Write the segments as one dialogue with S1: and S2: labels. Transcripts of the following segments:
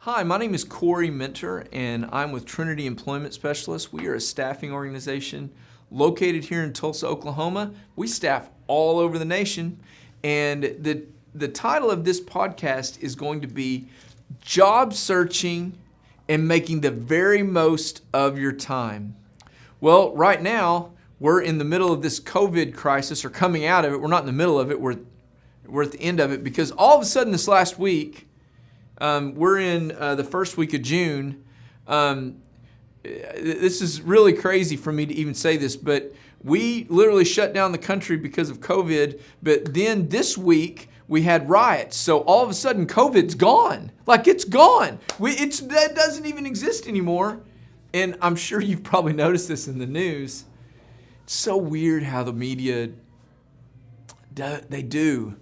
S1: Hi, my name is Corey Minter, and I'm with Trinity Employment Specialists. We are a staffing organization located here in Tulsa, Oklahoma. We staff all over the nation, and the title of this podcast is going to be Job Searching and Making the Very Most of Your Time. Well, right now, we're in the middle of this COVID crisis, or coming out of it. We're not in the middle of it, we're at the end of it, because all of a sudden this last week, we're in the first week of June. This is really crazy for me to even say this, but we literally shut down the country because of COVID. But then this week we had riots. So all of a sudden COVID's gone. Like, it's gone. That doesn't even exist anymore. And I'm sure you've probably noticed this in the news. It's so weird how the media, they do.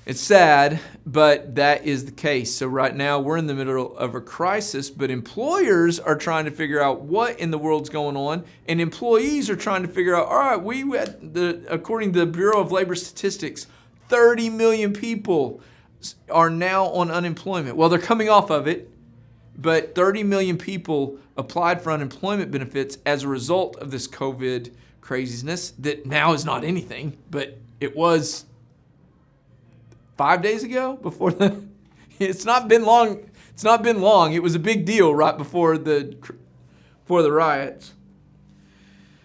S1: It's sad, but that is the case. So right now we're in the middle of a crisis, but employers are trying to figure out what in the world's going on, and employees are trying to figure out, all right, according to the Bureau of Labor Statistics, 30 million people are now on unemployment. Well, they're coming off of it, but 30 million people applied for unemployment benefits as a result of this COVID craziness that now is not anything, but it was 5 days ago before it's not been long. It's not been long. It was a big deal right before the riots.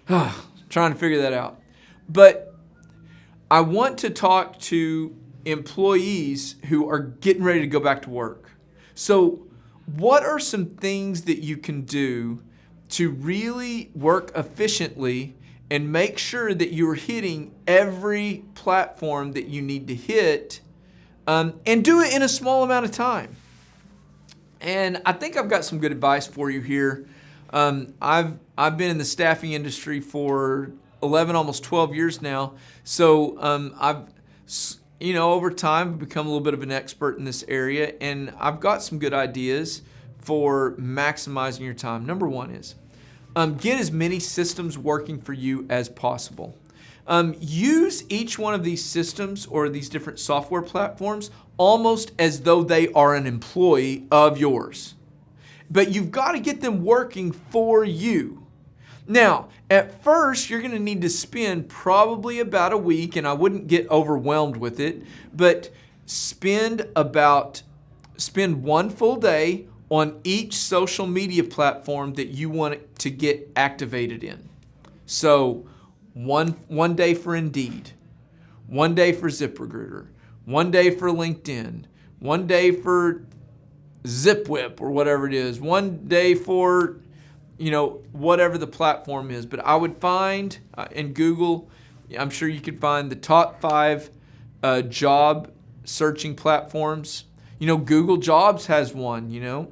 S1: Trying to figure that out. But I want to talk to employees who are getting ready to go back to work. So what are some things that you can do to really work efficiently and make sure that you're hitting every platform that you need to hit, and do it in a small amount of time? And I think I've got some good advice for you here. I've been in the staffing industry for 11, almost 12 years now. So I've, over time become a little bit of an expert in this area, and I've got some good ideas for maximizing your time. Number one is get as many systems working for you as possible. Use each one of these systems or these different software platforms almost as though they are an employee of yours. But you've got to get them working for you. Now, at first, you're going to need to spend probably about a week, and I wouldn't get overwhelmed with it, but spend one full day on each social media platform that you want to get activated in. So, one day for Indeed, one day for ZipRecruiter, one day for LinkedIn, one day for ZipWhip or whatever it is, one day for, whatever the platform is. But I would find in Google, I'm sure you could find the top 5 job searching platforms. Google Jobs has one,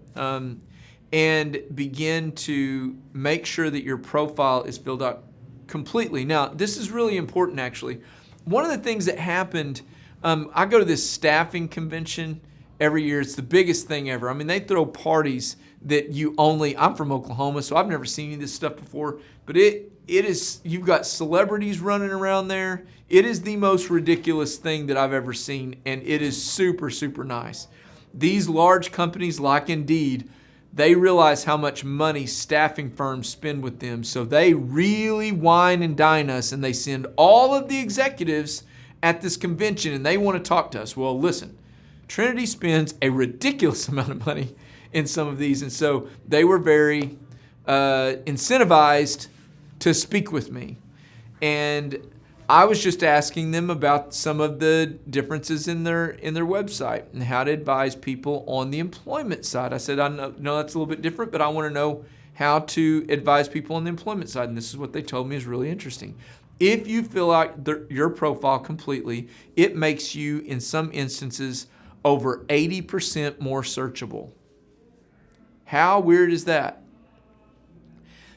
S1: and begin to make sure that your profile is filled out completely. Now, this is really important, actually. One of the things that happened, I go to this staffing convention every year. It's the biggest thing ever. I mean, they throw parties that I'm from Oklahoma, so I've never seen any of this stuff before, but it is, you've got celebrities running around there. It is the most ridiculous thing that I've ever seen, and it is super, super nice. These large companies like Indeed, they realize how much money staffing firms spend with them. So they really wine and dine us, and they send all of the executives at this convention, and they want to talk to us. Well, listen, Trinity spends a ridiculous amount of money in some of these, and so they were very incentivized to speak with me. And I was just asking them about some of the differences in their website and how to advise people on the employment side. I said, I know that's a little bit different, but I want to know how to advise people on the employment side. And this is what they told me is really interesting. If you fill out your profile completely, it makes you, in some instances, over 80% more searchable. How weird is that?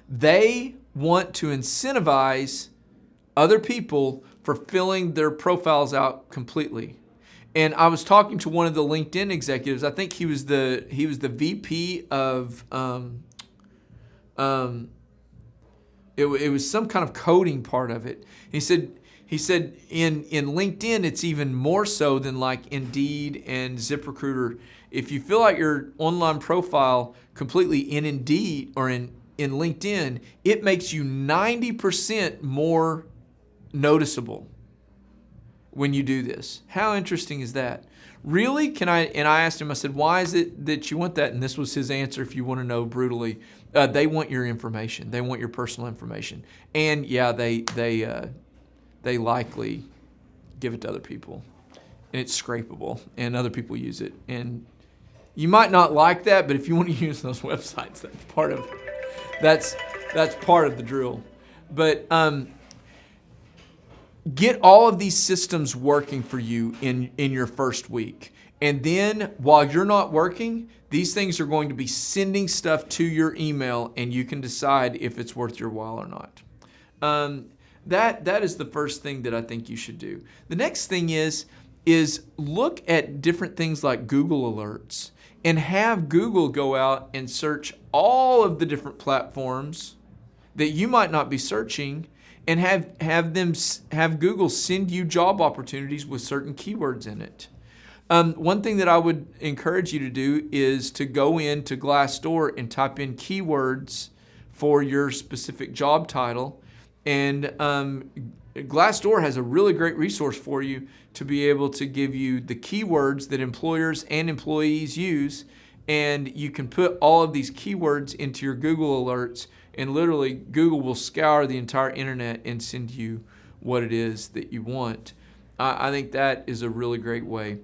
S1: They want to incentivize other people for filling their profiles out completely. And I was talking to one of the LinkedIn executives. I think he was the VP of it was some kind of coding part of it. He said in LinkedIn it's even more so than like Indeed and ZipRecruiter. If you feel like your online profile completely in Indeed or in LinkedIn, it makes you 90% more noticeable when you do this. How interesting is that? Really? And I asked him, I said, why is it that you want that? And this was his answer, if you want to know brutally. They want your information. They want your personal information. And yeah, they likely give it to other people. And it's scrapable, and other people use it. And you might not like that, but if you want to use those websites, that's part of the drill. But get all of these systems working for you in your first week. And then while you're not working, these things are going to be sending stuff to your email, and you can decide if it's worth your while or not. That is the first thing that I think you should do. The next thing is look at different things like Google Alerts and have Google go out and search all of the different platforms that you might not be searching, and have Google send you job opportunities with certain keywords in it. One thing that I would encourage you to do is to go into Glassdoor and type in keywords for your specific job title. And Glassdoor has a really great resource for you to be able to give you the keywords that employers and employees use. And you can put all of these keywords into your Google alerts, and literally Google will scour the entire internet and send you what it is that you want. I think that is a really great way.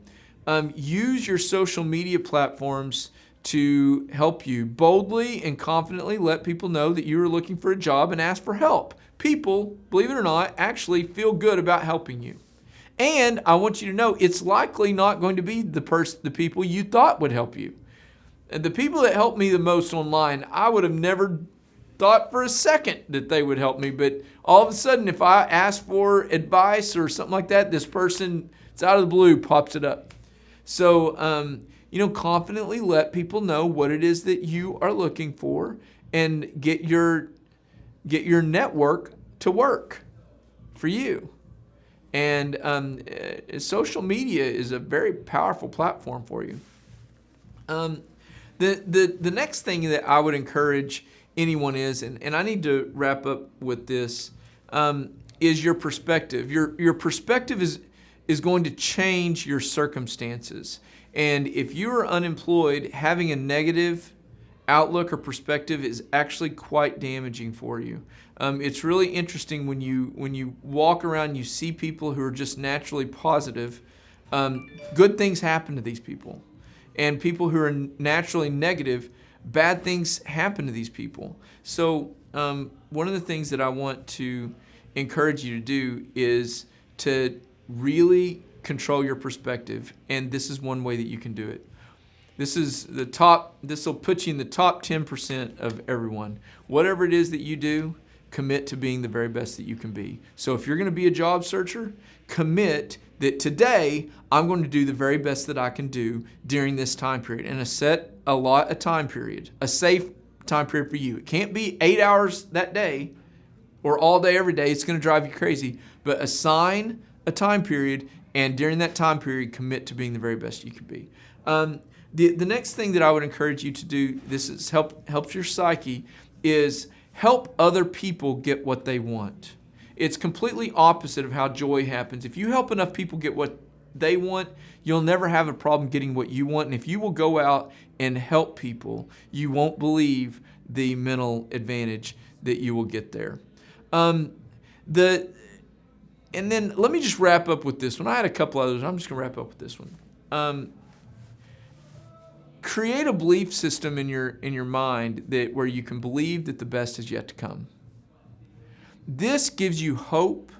S1: Use your social media platforms to help you boldly and confidently let people know that you are looking for a job and ask for help. People, believe it or not, actually feel good about helping you. And I want you to know it's likely not going to be the people you thought would help you. And the people that helped me the most online, I would have never thought for a second that they would help me. But all of a sudden, if I ask for advice or something like that, this person, it's out of the blue, pops it up. So, confidently let people know what it is that you are looking for, and get your network to work for you. And social media is a very powerful platform for you. The next thing that I would encourage anyone is, and I need to wrap up with this, is your perspective. Your perspective is going to change your circumstances. And if you are unemployed, having a negative outlook or perspective is actually quite damaging for you. It's really interesting when you walk around and you see people who are just naturally positive. Good things happen to these people. And people who are naturally negative, bad things happen to these people. So one of the things that I want to encourage you to do is to really control your perspective. And this is one way that you can do it. This will put you in the top 10% of everyone. Whatever it is that you do, commit to being the very best that you can be. So if you're going to be a job searcher, commit that today I'm going to do the very best that I can do during this time period, and set a time period, a safe time period for you. It can't be 8 hours that day or all day every day. It's going to drive you crazy. But assign a time period, and during that time period, commit to being the very best you can be. The next thing that I would encourage you to do, this is helps your psyche, is help other people get what they want. It's completely opposite of how joy happens. If you help enough people get what they want, you'll never have a problem getting what you want. And if you will go out and help people, you won't believe the mental advantage that you will get there. And then let me just wrap up with this one. I had a couple others. I'm just going to wrap up with this one. Create a belief system in your mind where you can believe that the best is yet to come. This gives you hope,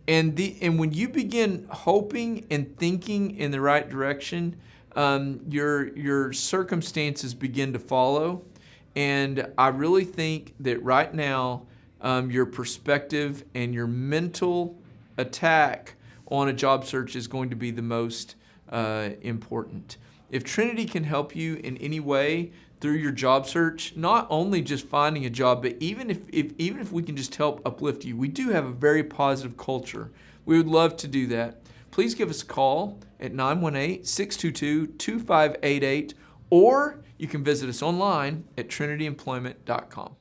S1: and when you begin hoping and thinking in the right direction, your circumstances begin to follow. And I really think that right now, your perspective and your mental attack on a job search is going to be the most important. If Trinity can help you in any way through your job search, not only just finding a job, but even if we can just help uplift you, we do have a very positive culture. We would love to do that. please give us a call at 918-622-2588, or you can visit us online at trinityemployment.com.